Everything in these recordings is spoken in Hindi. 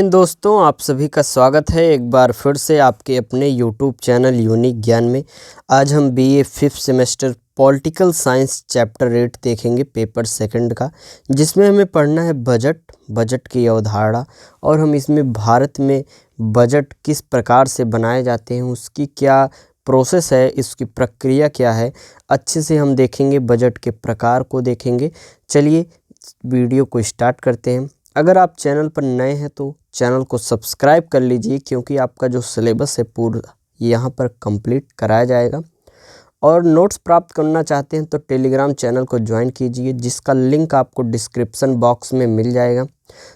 दोस्तों, आप सभी का स्वागत है एक बार फिर से आपके अपने यूट्यूब चैनल यूनिक ज्ञान में। आज हम BA 5th semester political science chapter 8 देखेंगे, पेपर सेकंड का, जिसमें हमें पढ़ना है बजट की अवधारणा। और हम इसमें भारत में बजट किस प्रकार से बनाए जाते हैं, उसकी क्या प्रोसेस है, इसकी प्रक्रिया क्या है, अच्छे से हम देखेंगे। बजट के प्रकार को देखेंगे। चलिए वीडियो को स्टार्ट करते हैं। अगर आप चैनल पर नए हैं तो चैनल को सब्सक्राइब कर लीजिए, क्योंकि आपका जो सिलेबस है पूरा यहाँ पर कंप्लीट कराया जाएगा। और नोट्स प्राप्त करना चाहते हैं तो टेलीग्राम चैनल को ज्वाइन कीजिए, जिसका लिंक आपको डिस्क्रिप्शन बॉक्स में मिल जाएगा।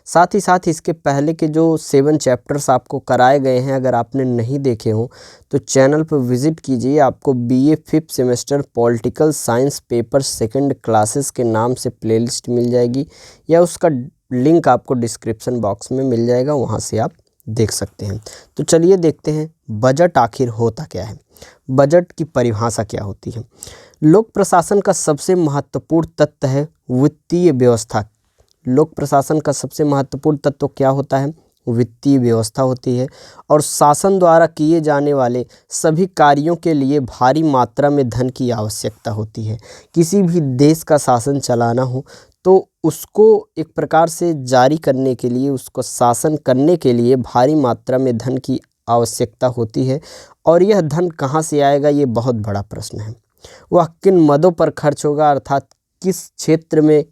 साथ ही साथ इसके पहले के जो 7 चैप्टर्स आपको कराए गए हैं, अगर आपने नहीं देखे हों तो चैनल पर विज़िट कीजिए। आपको BA 5th semester political science paper second classes के नाम से प्लेलिस्ट मिल जाएगी, या उसका लिंक आपको डिस्क्रिप्शन बॉक्स में मिल जाएगा, वहाँ से आप देख सकते हैं। तो चलिए देखते हैं बजट आखिर होता क्या है, बजट की परिभाषा क्या होती है। लोक प्रशासन का सबसे महत्वपूर्ण तत्व है वित्तीय व्यवस्था। लोक प्रशासन का सबसे महत्वपूर्ण तत्व क्या होता है? वित्तीय व्यवस्था होती है। और शासन द्वारा किए जाने वाले सभी कार्यों के लिए भारी मात्रा में धन की आवश्यकता होती है। किसी भी देश का शासन चलाना हो तो उसको एक प्रकार से जारी करने के लिए, उसको शासन करने के लिए भारी मात्रा में धन की आवश्यकता होती है। और यह धन कहाँ से आएगा, ये बहुत बड़ा प्रश्न है। वह किन मदों पर खर्च होगा, अर्थात किस क्षेत्र में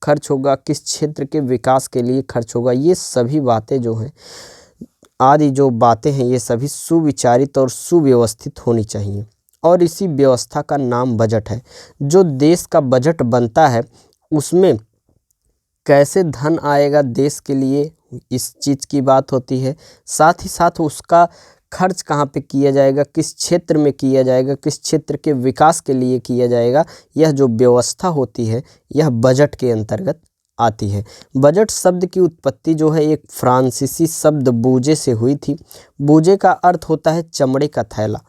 खर्च होगा, किस क्षेत्र के विकास के लिए खर्च होगा, ये सभी बातें जो हैं, आदि जो बातें हैं, ये सभी सुविचारित और सुव्यवस्थित होनी चाहिए। और इसी व्यवस्था का नाम बजट है। जो देश का बजट बनता है उसमें कैसे धन आएगा देश के लिए, इस चीज़ की बात होती है। साथ ही साथ उसका खर्च कहाँ पे किया जाएगा, किस क्षेत्र में किया जाएगा, किस क्षेत्र के विकास के लिए किया जाएगा, यह जो व्यवस्था होती है यह बजट के अंतर्गत आती है। बजट शब्द की उत्पत्ति जो है एक फ्रांसीसी शब्द बूजे से हुई थी। बूजे का अर्थ होता है चमड़े का थैला।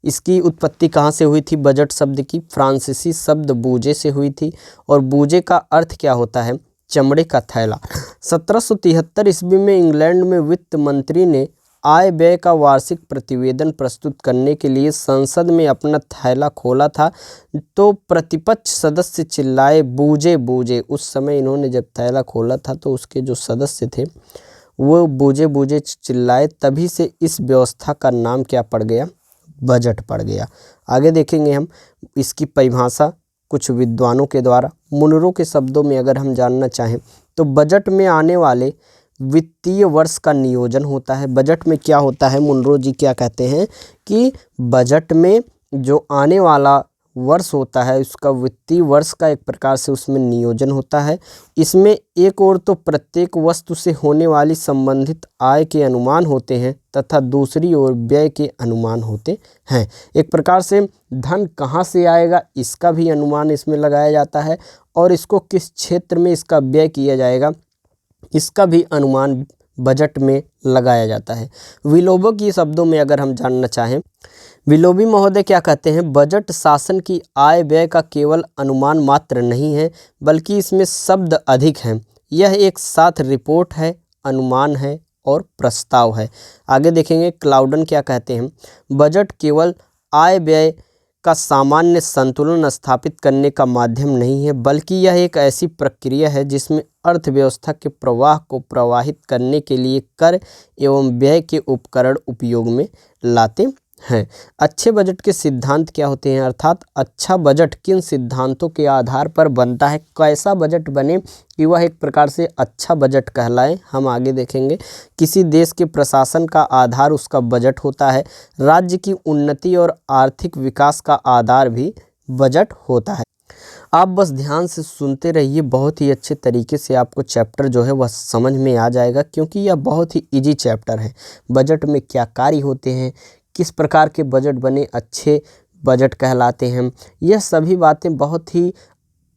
इसकी उत्पत्ति कहाँ से हुई थी? बजट शब्द की फ्रांसीसी शब्द बूजे से हुई थी। और बूजे का अर्थ क्या होता है? चमड़े का थैला। 1773 ईस्वी में इंग्लैंड में वित्त मंत्री ने आय व्यय का वार्षिक प्रतिवेदन प्रस्तुत करने के लिए संसद में अपना थैला खोला था, तो प्रतिपक्ष सदस्य चिल्लाए, बूजे बूजे। उस समय इन्होंने जब थैला खोला था तो उसके जो सदस्य थे वो बूजे बूजे चिल्लाए। तभी से इस व्यवस्था का नाम क्या पड़ गया? बजट पड़ गया। आगे देखेंगे हम इसकी परिभाषा कुछ विद्वानों के द्वारा। मुनरो के शब्दों में अगर हम जानना चाहें तो बजट में आने वाले वित्तीय वर्ष का नियोजन होता है। बजट में क्या होता है? मुनरो जी क्या कहते हैं कि बजट में जो आने वाला वर्ष होता है उसका वित्तीय वर्ष का एक प्रकार से उसमें नियोजन होता है। इसमें एक ओर तो प्रत्येक वस्तु से होने वाली संबंधित आय के अनुमान होते हैं, तथा दूसरी ओर व्यय के अनुमान होते हैं। एक प्रकार से धन कहाँ से आएगा इसका भी अनुमान इसमें लगाया जाता है, और इसको किस क्षेत्र में इसका व्यय किया जाएगा इसका भी अनुमान बजट में लगाया जाता है। विलोबो की शब्दों में अगर हम जानना चाहें, विलोबी महोदय क्या कहते हैं? बजट शासन की आय व्यय का केवल अनुमान मात्र नहीं है, बल्कि इसमें शब्द अधिक हैं। यह एक साथ रिपोर्ट है, अनुमान है और प्रस्ताव है। आगे देखेंगे क्लाउडन क्या कहते हैं? बजट केवल आय व्यय का सामान्य संतुलन स्थापित करने का माध्यम नहीं है, बल्कि यह एक ऐसी प्रक्रिया है जिसमें अर्थव्यवस्था के प्रवाह को प्रवाहित करने के लिए कर एवं व्यय के उपकरण उपयोग में लाते हैं। अच्छे बजट के सिद्धांत क्या होते हैं, अर्थात अच्छा बजट किन सिद्धांतों के आधार पर बनता है, कैसा बजट बने कि वह एक प्रकार से अच्छा बजट कहलाए, हम आगे देखेंगे। किसी देश के प्रशासन का आधार उसका बजट होता है। राज्य की उन्नति और आर्थिक विकास का आधार भी बजट होता है। आप बस ध्यान से सुनते रहिए, बहुत ही अच्छे तरीके से आपको चैप्टर जो है वह समझ में आ जाएगा, क्योंकि यह बहुत ही इजी चैप्टर है। बजट में क्या कार्य होते हैं, किस प्रकार के बजट बने अच्छे बजट कहलाते हैं, यह सभी बातें बहुत ही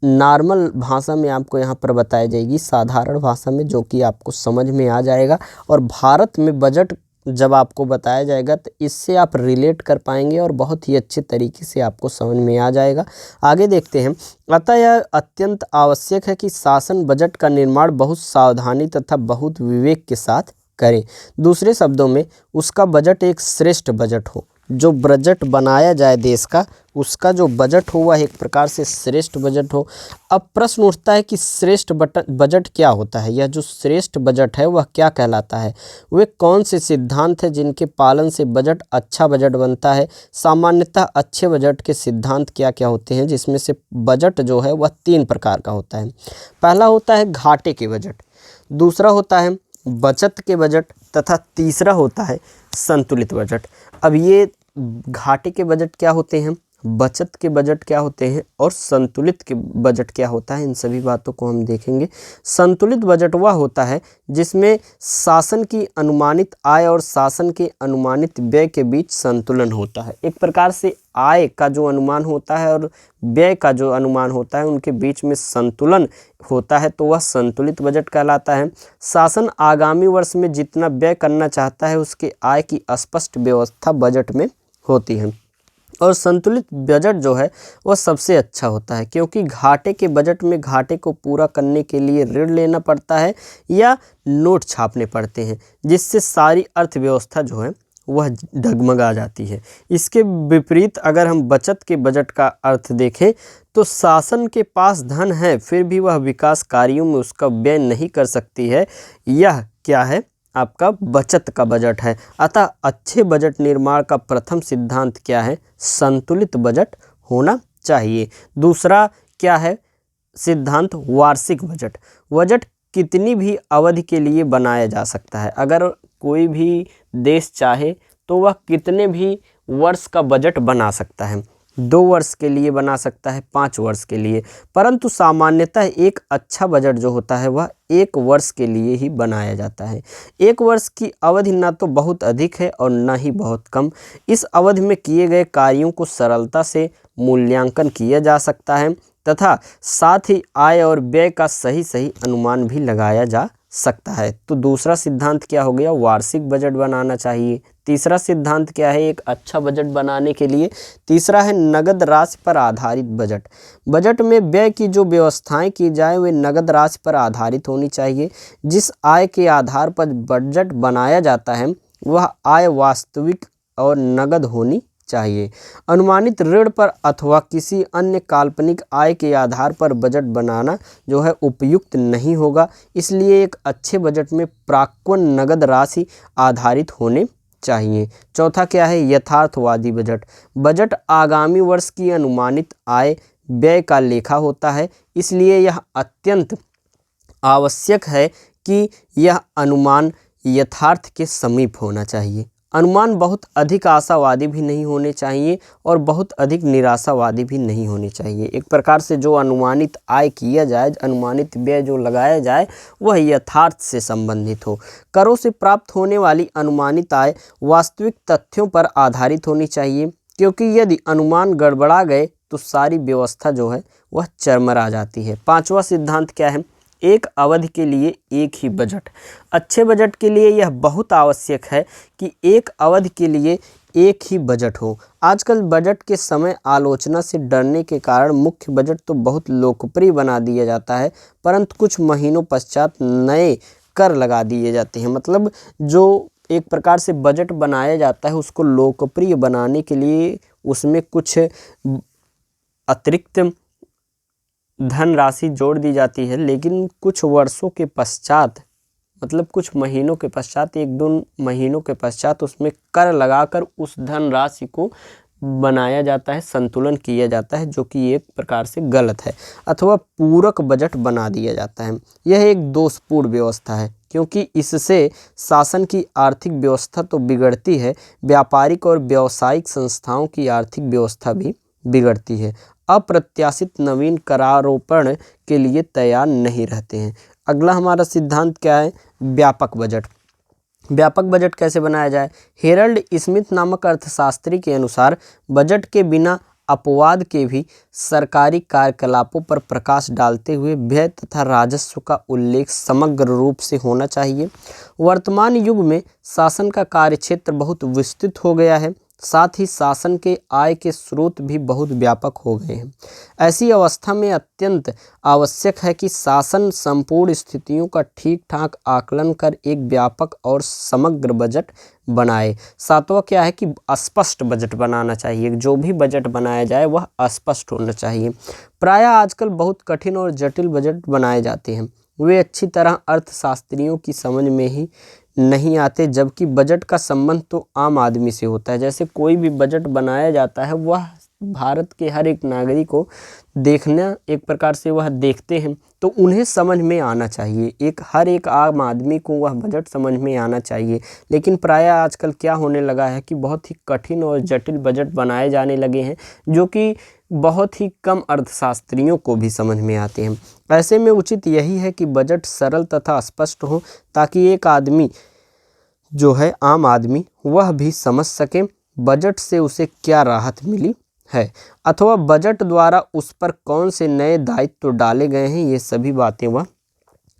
नॉर्मल भाषा में आपको यहाँ पर बताई जाएगी, साधारण भाषा में, जो कि आपको समझ में आ जाएगा। और भारत में बजट जब आपको बताया जाएगा तो इससे आप रिलेट कर पाएंगे और बहुत ही अच्छे तरीके से आपको समझ में आ जाएगा। आगे देखते हैं। अतः यह अत्यंत आवश्यक है कि शासन बजट का निर्माण बहुत सावधानी तथा बहुत विवेक के साथ करें। दूसरे शब्दों में उसका बजट एक श्रेष्ठ बजट हो। जो बजट बनाया जाए देश का, उसका जो बजट हो वह एक प्रकार से श्रेष्ठ बजट हो। अब प्रश्न उठता है कि श्रेष्ठ बजट क्या होता है? यह जो श्रेष्ठ बजट है वह क्या कहलाता है? वे कौन से सिद्धांत हैं जिनके पालन से बजट अच्छा बजट बनता है? सामान्यतः अच्छे बजट के सिद्धांत क्या क्या होते हैं, जिसमें से बजट जो है वह 3 प्रकार का होता है। पहला होता है घाटे के बजट, दूसरा होता है बचत के बजट तथा तीसरा होता है संतुलित बजट। अब ये घाटे के बजट क्या होते हैं, बचत के बजट क्या होते हैं और संतुलित के बजट क्या होता है, इन सभी बातों को हम देखेंगे। संतुलित बजट वह होता है जिसमें शासन की अनुमानित आय और शासन के अनुमानित व्यय के बीच संतुलन होता है। एक प्रकार से आय का जो अनुमान होता है और व्यय का जो अनुमान होता है उनके बीच में संतुलन होता है, तो वह संतुलित बजट कहलाता है। शासन आगामी वर्ष में जितना व्यय करना चाहता है उसके आय की स्पष्ट व्यवस्था बजट में होती है। और संतुलित बजट जो है वह सबसे अच्छा होता है, क्योंकि घाटे के बजट में घाटे को पूरा करने के लिए ऋण लेना पड़ता है या नोट छापने पड़ते हैं, जिससे सारी अर्थव्यवस्था जो है वह डगमगा जाती है। इसके विपरीत अगर हम बचत के बजट का अर्थ देखें तो शासन के पास धन है फिर भी वह विकास कार्यों में उसका व्यय नहीं कर सकती है। यह क्या है? आपका बचत का बजट है। अतः अच्छे बजट निर्माण का प्रथम सिद्धांत क्या है? संतुलित बजट होना चाहिए। दूसरा क्या है सिद्धांत? वार्षिक बजट। बजट कितनी भी अवधि के लिए बनाया जा सकता है। अगर कोई भी देश चाहे तो वह कितने भी वर्ष का बजट बना सकता है, 2 वर्ष के लिए बना सकता है, 5 वर्ष के लिए, परंतु सामान्यतः एक अच्छा बजट जो होता है वह 1 वर्ष के लिए ही बनाया जाता है। 1 वर्ष की अवधि ना तो बहुत अधिक है और ना ही बहुत कम। इस अवधि में किए गए कार्यों को सरलता से मूल्यांकन किया जा सकता है तथा साथ ही आय और व्यय का सही सही अनुमान भी लगाया जा सकता है। तो दूसरा सिद्धांत क्या हो गया? वार्षिक बजट बनाना चाहिए। तीसरा सिद्धांत क्या है एक अच्छा बजट बनाने के लिए? तीसरा है नगद राशि पर आधारित बजट। बजट में व्यय की जो व्यवस्थाएं की जाए वे नगद राशि पर आधारित होनी चाहिए। जिस आय के आधार पर बजट बनाया जाता है वह आय वास्तविक और नगद होनी चाहिए। अनुमानित ऋण पर अथवा किसी अन्य काल्पनिक आय के आधार पर बजट बनाना जो है उपयुक्त नहीं होगा। इसलिए एक अच्छे बजट में प्राक्कलन नगद राशि आधारित होने चाहिए। चौथा क्या है? यथार्थवादी बजट। बजट आगामी वर्ष की अनुमानित आय व्यय का लेखा होता है, इसलिए यह अत्यंत आवश्यक है कि यह अनुमान यथार्थ के समीप होना चाहिए। अनुमान बहुत अधिक आशावादी भी नहीं होने चाहिए और बहुत अधिक निराशावादी भी नहीं होने चाहिए। एक प्रकार से जो अनुमानित आय किया जाए, अनुमानित व्यय जो लगाया जाए वह यथार्थ से संबंधित हो। करों से प्राप्त होने वाली अनुमानित आय वास्तविक तथ्यों पर आधारित होनी चाहिए, क्योंकि यदि अनुमान गड़बड़ा गए तो सारी व्यवस्था जो है वह चरमरा जाती है। 5वां सिद्धांत क्या है? एक अवधि के लिए एक ही बजट। अच्छे बजट के लिए यह बहुत आवश्यक है कि एक अवधि के लिए एक ही बजट हो। आजकल बजट के समय आलोचना से डरने के कारण मुख्य बजट तो बहुत लोकप्रिय बना दिया जाता है, परंतु कुछ महीनों पश्चात नए कर लगा दिए जाते हैं। मतलब जो एक प्रकार से बजट बनाया जाता है उसको लोकप्रिय बनाने के लिए उसमें कुछ अतिरिक्त धनराशि जोड़ दी जाती है, लेकिन कुछ वर्षों के पश्चात मतलब कुछ महीनों के पश्चात, 1-2 महीनों के पश्चात उसमें कर लगाकर उस धनराशि को बनाया जाता है, संतुलन किया जाता है, जो कि एक प्रकार से गलत है। अथवा पूरक बजट बना दिया जाता है। यह एक दोषपूर्ण व्यवस्था है, क्योंकि इससे शासन की आर्थिक व्यवस्था तो बिगड़ती है, व्यापारिक और व्यावसायिक संस्थाओं की आर्थिक व्यवस्था भी बिगड़ती है। अप्रत्याशित नवीन करारोपण के लिए तैयार नहीं रहते हैं। अगला हमारा सिद्धांत क्या है? व्यापक बजट। व्यापक बजट कैसे बनाया जाए? हेरल्ड स्मिथ नामक अर्थशास्त्री के अनुसार बजट के बिना अपवाद के भी सरकारी कार्यकलापों पर प्रकाश डालते हुए व्यय तथा राजस्व का उल्लेख समग्र रूप से होना चाहिए। वर्तमान युग में शासन का कार्यक्षेत्र बहुत विस्तृत हो गया है। साथ ही शासन के आय के स्रोत भी बहुत व्यापक हो गए हैं। ऐसी अवस्था में अत्यंत आवश्यक है कि शासन संपूर्ण स्थितियों का ठीक ठाक आकलन कर एक व्यापक और समग्र बजट बनाए। सातवां क्या है कि स्पष्ट बजट बनाना चाहिए। जो भी बजट बनाया जाए वह स्पष्ट होना चाहिए। प्रायः आजकल बहुत कठिन और जटिल बजट बनाए जाते हैं, वे अच्छी तरह अर्थशास्त्रियों की समझ में ही नहीं आते, जबकि बजट का संबंध तो आम आदमी से होता है। जैसे कोई भी बजट बनाया जाता है वह भारत के हर एक नागरिक को देखना, एक प्रकार से वह देखते हैं तो उन्हें समझ में आना चाहिए। हर एक आम आदमी को वह बजट समझ में आना चाहिए। लेकिन प्रायः आजकल क्या होने लगा है कि बहुत ही कठिन और जटिल बजट बनाए जाने लगे हैं, जो कि बहुत ही कम अर्थशास्त्रियों को भी समझ में आते हैं। ऐसे में उचित यही है कि बजट सरल तथा स्पष्ट हो, ताकि एक आदमी जो है आम आदमी वह भी समझ सके बजट से उसे क्या राहत मिली है, अथवा बजट द्वारा उस पर कौन से नए दायित्व डाले गए हैं, ये सभी बातें वह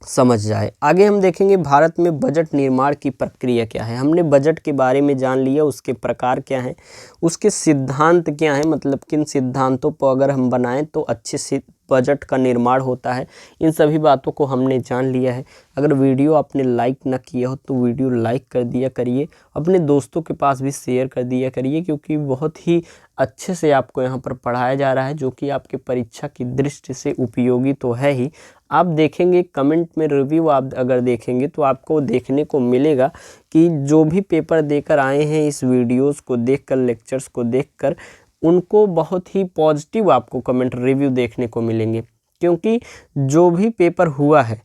समझ जाए। आगे हम देखेंगे भारत में बजट निर्माण की प्रक्रिया क्या है। हमने बजट के बारे में जान लिया, उसके प्रकार क्या हैं, उसके सिद्धांत क्या हैं, मतलब किन सिद्धांतों पर अगर हम बनाएं तो अच्छे से बजट का निर्माण होता है। इन सभी बातों को हमने जान लिया है। अगर वीडियो आपने लाइक न किया हो तो वीडियो लाइक कर दिया करिए, अपने दोस्तों के पास भी शेयर कर दिया करिए, क्योंकि बहुत ही अच्छे से आपको यहाँ पर पढ़ाया जा रहा है, जो कि आपके परीक्षा की दृष्टि से उपयोगी तो है ही। आप देखेंगे कमेंट में रिव्यू आप अगर देखेंगे तो आपको देखने को मिलेगा कि जो भी पेपर देकर आए हैं इस वीडियोस को देखकर, लेक्चर्स को देखकर, उनको बहुत ही पॉजिटिव आपको कमेंट रिव्यू देखने को मिलेंगे, क्योंकि जो भी पेपर हुआ है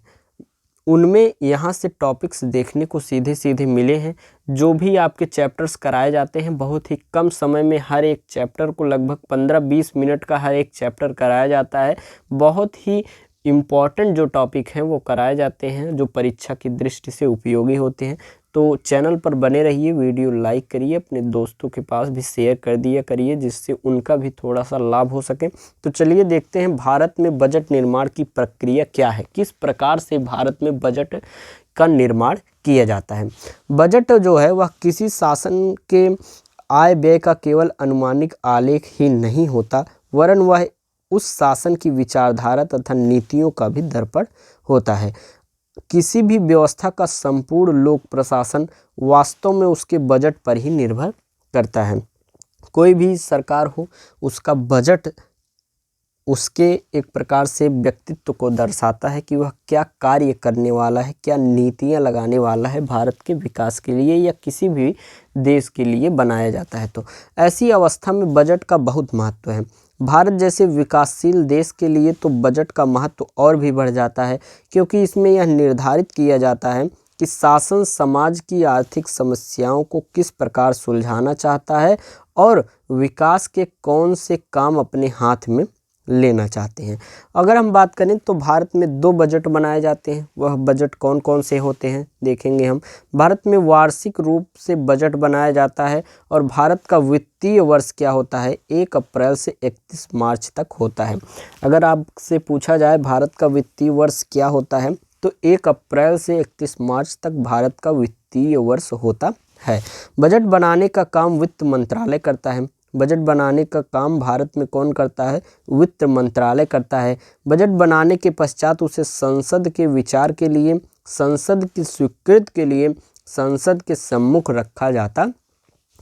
उनमें यहाँ से टॉपिक्स देखने को सीधे सीधे मिले हैं। जो भी आपके चैप्टर्स कराए जाते हैं बहुत ही कम समय में, हर एक चैप्टर को लगभग 15-20 मिनट का हर एक चैप्टर कराया जाता है। बहुत ही इम्पॉर्टेंट जो टॉपिक हैं वो कराए जाते हैं, जो परीक्षा की दृष्टि से उपयोगी होते हैं। तो चैनल पर बने रहिए, वीडियो लाइक करिए, अपने दोस्तों के पास भी शेयर कर दिया करिए, जिससे उनका भी थोड़ा सा लाभ हो सके। तो चलिए देखते हैं भारत में बजट निर्माण की प्रक्रिया क्या है, किस प्रकार से भारत में बजट का निर्माण किया जाता है। बजट जो है वह किसी शासन के आय व्यय का केवल अनुमानिक आलेख ही नहीं होता, वरन वह उस शासन की विचारधारा तथा नीतियों का भी दर्पण होता है। किसी भी व्यवस्था का संपूर्ण लोक प्रशासन वास्तव में उसके बजट पर ही निर्भर करता है। कोई भी सरकार हो, उसका बजट उसके एक प्रकार से व्यक्तित्व को दर्शाता है कि वह क्या कार्य करने वाला है, क्या नीतियां लगाने वाला है भारत के विकास के लिए या किसी भी देश के लिए बनाया जाता है। तो ऐसी अवस्था में बजट का बहुत महत्व है। भारत जैसे विकासशील देश के लिए तो बजट का महत्व और भी बढ़ जाता है, क्योंकि इसमें यह निर्धारित किया जाता है कि शासन समाज की आर्थिक समस्याओं को किस प्रकार सुलझाना चाहता है और विकास के कौन से काम अपने हाथ में लेना चाहते हैं। अगर हम बात करें तो भारत में 2 बजट बनाए जाते हैं। वह बजट कौन कौन से होते हैं देखेंगे हम। भारत में वार्षिक रूप से बजट बनाया जाता है और भारत का वित्तीय वर्ष क्या होता है 1 अप्रैल से 31 मार्च तक होता है। अगर आपसे पूछा जाए भारत का वित्तीय वर्ष क्या होता है तो 1 अप्रैल से 31 मार्च तक भारत का वित्तीय वर्ष होता है। बजट बनाने का काम वित्त मंत्रालय करता है। बजट बनाने का काम भारत में कौन करता है? वित्त मंत्रालय करता है। बजट बनाने के पश्चात उसे संसद के विचार के लिए, संसद की स्वीकृति के लिए संसद के सम्मुख रखा जाता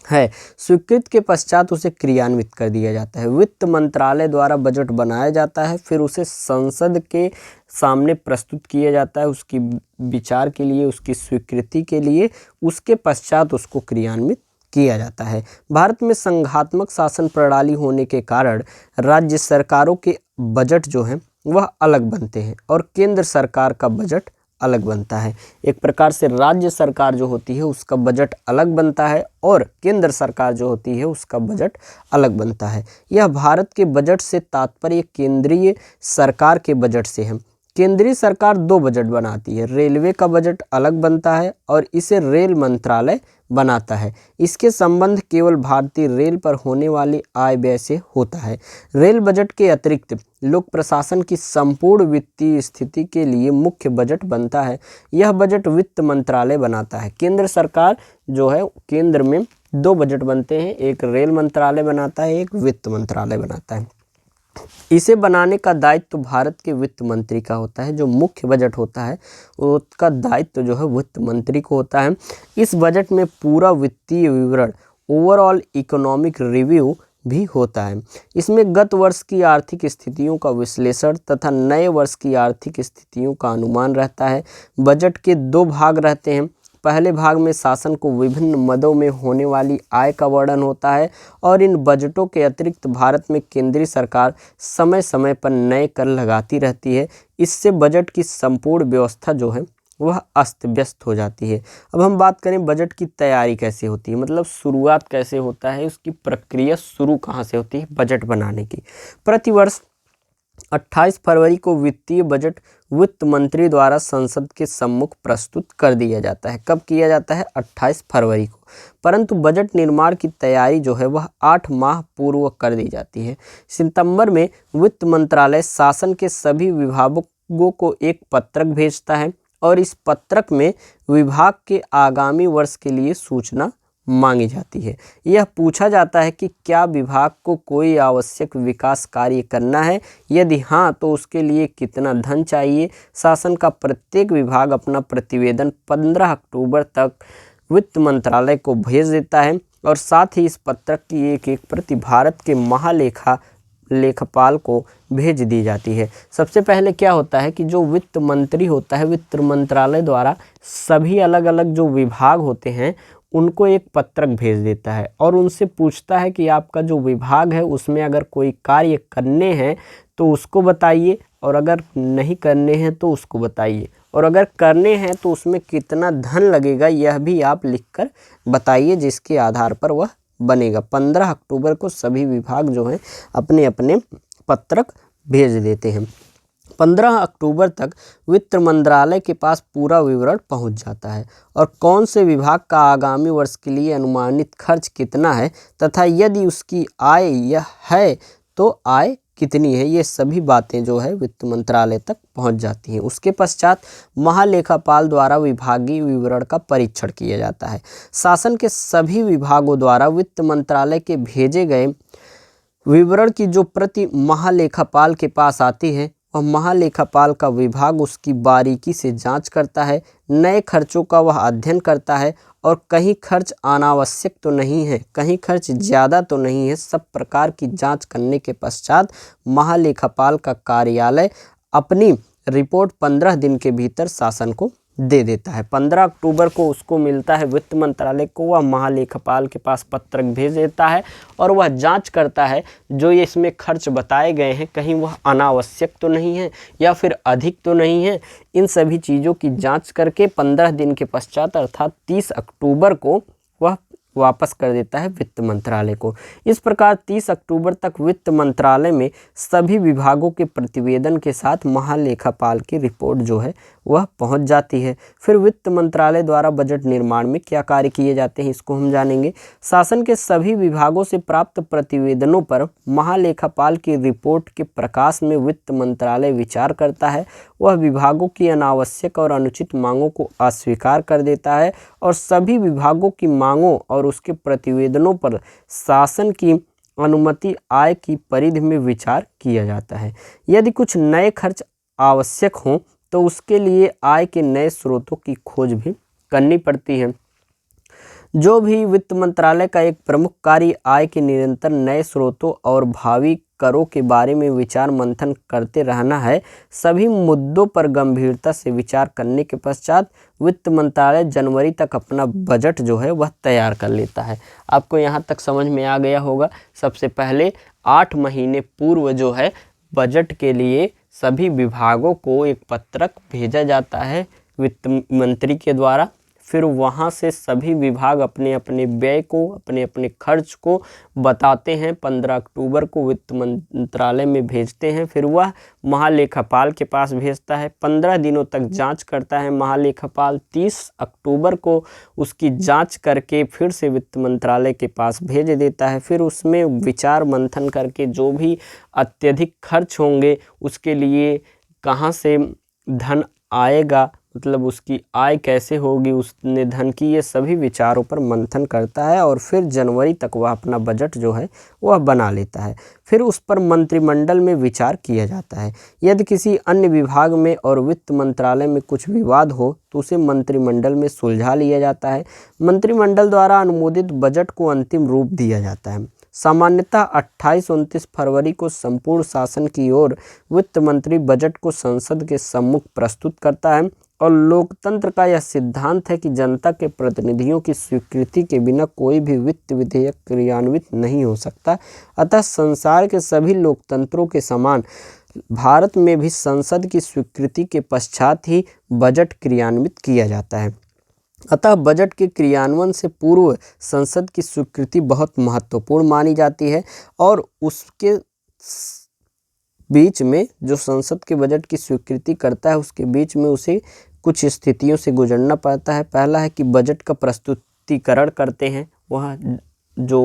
है। स्वीकृति के पश्चात उसे क्रियान्वित कर दिया जाता है। वित्त मंत्रालय द्वारा बजट बनाया जाता है, फिर उसे संसद के सामने प्रस्तुत किया जाता है उसकी विचार के लिए, उसकी स्वीकृति के लिए। उसके पश्चात उसको क्रियान्वित किया जाता है। भारत में संघात्मक शासन प्रणाली होने के कारण राज्य सरकारों के बजट जो हैं वह अलग बनते हैं और केंद्र सरकार का बजट अलग बनता है। एक प्रकार से राज्य सरकार जो होती है उसका बजट अलग बनता है और केंद्र सरकार जो होती है उसका बजट अलग बनता है। यह भारत के बजट से तात्पर्य केंद्रीय सरकार के बजट से है। केंद्रीय सरकार 2 बजट बनाती है। रेलवे का बजट अलग बनता है और इसे रेल मंत्रालय बनाता है। इसके संबंध केवल भारतीय रेल पर होने वाली आय व्यय से होता है। रेल बजट के अतिरिक्त लोक प्रशासन की संपूर्ण वित्तीय स्थिति के लिए मुख्य बजट बनता है। यह बजट वित्त मंत्रालय बनाता है। केंद्र सरकार जो है केंद्र में दो बजट बनते हैं, एक रेल मंत्रालय बनाता है, एक वित्त मंत्रालय बनाता है। इसे बनाने का दायित्व भारत के वित्त मंत्री का होता है। जो मुख्य बजट होता है उसका दायित्व जो है वित्त मंत्री को होता है। इस बजट में पूरा वित्तीय विवरण, ओवरऑल इकोनॉमिक रिव्यू भी होता है। इसमें गत वर्ष की आर्थिक स्थितियों का विश्लेषण तथा नए वर्ष की आर्थिक स्थितियों का अनुमान रहता है। बजट के दो भाग रहते हैं। पहले भाग में शासन को विभिन्न मदों में होने वाली आय का वर्णन होता है और इन बजटों के अतिरिक्त भारत में केंद्रीय सरकार समय समय पर नए कर लगाती रहती है। इससे बजट की संपूर्ण व्यवस्था जो है वह अस्त व्यस्त हो जाती है। अब हम बात करें बजट की तैयारी कैसे होती है, मतलब शुरुआत कैसे होता है, उसकी प्रक्रिया शुरू कहाँ से होती है बजट बनाने की। प्रतिवर्ष 28 फरवरी को वित्तीय बजट वित्त मंत्री द्वारा संसद के सम्मुख प्रस्तुत कर दिया जाता है। कब किया जाता है? 28 फरवरी को। परंतु बजट निर्माण की तैयारी जो है वह 8 माह पूर्व कर दी जाती है। सितंबर में वित्त मंत्रालय शासन के सभी विभागों को एक पत्रक भेजता है और इस पत्रक में विभाग के आगामी वर्ष के लिए सूचना मांगी जाती है। यह पूछा जाता है कि क्या विभाग को कोई आवश्यक विकास कार्य करना है, यदि हाँ तो उसके लिए कितना धन चाहिए। शासन का प्रत्येक विभाग अपना प्रतिवेदन 15 अक्टूबर तक वित्त मंत्रालय को भेज देता है और साथ ही इस पत्रक की एक एक प्रति भारत के लेखपाल को भेज दी जाती है। सबसे पहले क्या होता है कि जो वित्त मंत्री होता है, वित्त मंत्रालय द्वारा सभी अलग अलग जो विभाग होते हैं उनको एक पत्रक भेज देता है और उनसे पूछता है कि आपका जो विभाग है उसमें अगर कोई कार्य करने हैं तो उसको बताइए और अगर नहीं करने हैं तो उसको बताइए, और अगर करने हैं तो उसमें कितना धन लगेगा यह भी आप लिखकर बताइए, जिसके आधार पर वह बनेगा। 15 अक्टूबर को सभी विभाग जो हैं अपने अपने पत्रक भेज देते हैं। 15 अक्टूबर तक वित्त मंत्रालय के पास पूरा विवरण पहुंच जाता है और कौन से विभाग का आगामी वर्ष के लिए अनुमानित खर्च कितना है तथा यदि उसकी आय यह है तो आय कितनी है, ये सभी बातें जो है वित्त मंत्रालय तक पहुंच जाती हैं। उसके पश्चात महालेखापाल द्वारा विभागीय विवरण का परीक्षण किया जाता है। शासन के सभी विभागों द्वारा वित्त मंत्रालय के भेजे गए विवरण की जो प्रति महालेखापाल के पास आती है वह महालेखापाल का विभाग उसकी बारीकी से जांच करता है। नए खर्चों का वह अध्ययन करता है और कहीं खर्च अनावश्यक तो नहीं है, कहीं खर्च ज़्यादा तो नहीं है। सब प्रकार की जांच करने के पश्चात महालेखापाल का कार्यालय अपनी रिपोर्ट 15 दिन के भीतर शासन को दे देता है। 15 अक्टूबर को उसको मिलता है वित्त मंत्रालय को, वह महालेखापाल के पास पत्रक भेज देता है और वह जांच करता है जो ये इसमें खर्च बताए गए हैं कहीं वह अनावश्यक तो नहीं है या फिर अधिक तो नहीं है। इन सभी चीज़ों की जांच करके 15 दिन के पश्चात अर्थात 30 अक्टूबर को वह वापस कर देता है वित्त मंत्रालय को। इस प्रकार 30 अक्टूबर तक वित्त मंत्रालय में सभी विभागों के प्रतिवेदन के साथ महालेखापाल की रिपोर्ट जो है वह पहुंच जाती है। फिर वित्त मंत्रालय द्वारा बजट निर्माण में क्या कार्य किए जाते हैं इसको हम जानेंगे। शासन के सभी विभागों से प्राप्त प्रतिवेदनों पर महालेखापाल की रिपोर्ट के प्रकाश में वित्त मंत्रालय विचार करता है। वह विभागों की अनावश्यक और अनुचित मांगों को अस्वीकार कर देता है और सभी विभागों की मांगों और उसके प्रतिवेदनों पर शासन की अनुमति आय की परिधि में विचार किया जाता है। यदि कुछ नए खर्च आवश्यक हों तो उसके लिए आय के नए स्रोतों की खोज भी करनी पड़ती है। जो भी वित्त मंत्रालय का एक प्रमुख कार्य आय के निरंतर नए स्रोतों और भावी करों के बारे में विचार मंथन करते रहना है। सभी मुद्दों पर गंभीरता से विचार करने के पश्चात वित्त मंत्रालय जनवरी तक अपना बजट जो है वह तैयार कर लेता है। आपको यहाँ तक समझ में आ गया होगा। सबसे पहले 8 महीने पूर्व जो है बजट के लिए सभी विभागों को एक पत्रक भेजा जाता है वित्त मंत्री के द्वारा। फिर वहाँ से सभी विभाग अपने अपने व्यय को, अपने अपने खर्च को बताते हैं। 15 अक्टूबर को वित्त मंत्रालय में भेजते हैं। फिर वह महालेखापाल के पास भेजता है। 15 दिनों तक जांच करता है महालेखापाल। 30 अक्टूबर को उसकी जांच करके फिर से वित्त मंत्रालय के पास भेज देता है। फिर उसमें विचार मंथन करके जो भी अत्यधिक खर्च होंगे उसके लिए कहाँ से धन आएगा, मतलब उसकी आय कैसे होगी, उसने धन की, ये सभी विचारों पर मंथन करता है और फिर जनवरी तक वह अपना बजट जो है वह बना लेता है। फिर उस पर मंत्रिमंडल में विचार किया जाता है। यदि किसी अन्य विभाग में और वित्त मंत्रालय में कुछ विवाद हो तो उसे मंत्रिमंडल में सुलझा लिया जाता है। मंत्रिमंडल द्वारा अनुमोदित बजट को अंतिम रूप दिया जाता है। सामान्यतः 28-29 फरवरी को संपूर्ण शासन की ओर वित्त मंत्री बजट को संसद के सम्मुख प्रस्तुत करता है और लोकतंत्र का यह सिद्धांत है कि जनता के प्रतिनिधियों की स्वीकृति के बिना कोई भी वित्त विधेयक क्रियान्वित नहीं हो सकता। अतः संसार के सभी लोकतंत्रों के समान भारत में भी संसद की स्वीकृति के पश्चात ही बजट क्रियान्वित किया जाता है। अतः बजट के क्रियान्वयन से पूर्व संसद की स्वीकृति बहुत महत्वपूर्ण मानी जाती है और उसके बीच में जो संसद के बजट की स्वीकृति करता है उसके बीच में उसे कुछ स्थितियों से गुजरना पड़ता है। पहला है कि बजट का प्रस्तुतिकरण करते हैं, वह जो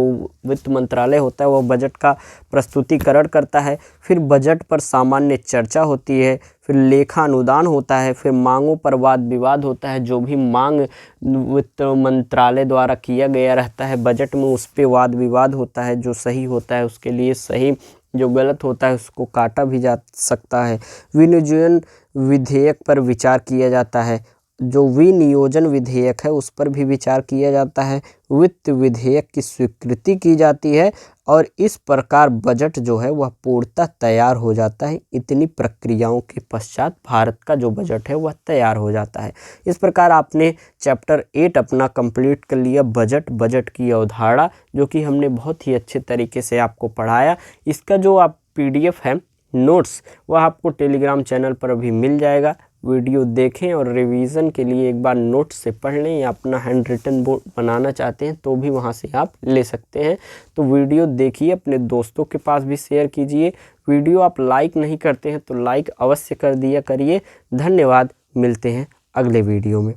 वित्त मंत्रालय होता है वह बजट का प्रस्तुतिकरण करता है। फिर बजट पर सामान्य चर्चा होती है, फिर लेखा अनुदान होता है, फिर मांगों पर वाद विवाद होता है। जो भी मांग वित्त मंत्रालय द्वारा किया गया रहता है बजट में उस पर वाद विवाद होता है। जो सही होता है उसके लिए सही, जो गलत होता है उसको काटा भी जा सकता है। विनियोजन विधेयक पर विचार किया जाता है, जो विनियोजन विधेयक है उस पर भी विचार किया जाता है। वित्त विधेयक की स्वीकृति की जाती है और इस प्रकार बजट जो है वह पूर्णतः तैयार हो जाता है। इतनी प्रक्रियाओं के पश्चात भारत का जो बजट है वह तैयार हो जाता है। इस प्रकार आपने चैप्टर 8 अपना कंप्लीट कर लिया, बजट की अवधारणा, जो कि हमने बहुत ही अच्छे तरीके से आपको पढ़ाया। इसका जो आप PDF है नोट्स वह आपको टेलीग्राम चैनल पर भी मिल जाएगा। वीडियो देखें और रिवीजन के लिए एक बार नोट्स से पढ़ लें, या अपना हैंड रिटन बोर्ड बनाना चाहते हैं तो भी वहां से आप ले सकते हैं। तो वीडियो देखिए, अपने दोस्तों के पास भी शेयर कीजिए। वीडियो आप लाइक नहीं करते हैं तो लाइक अवश्य कर दिया करिए। धन्यवाद, मिलते हैं अगले वीडियो में।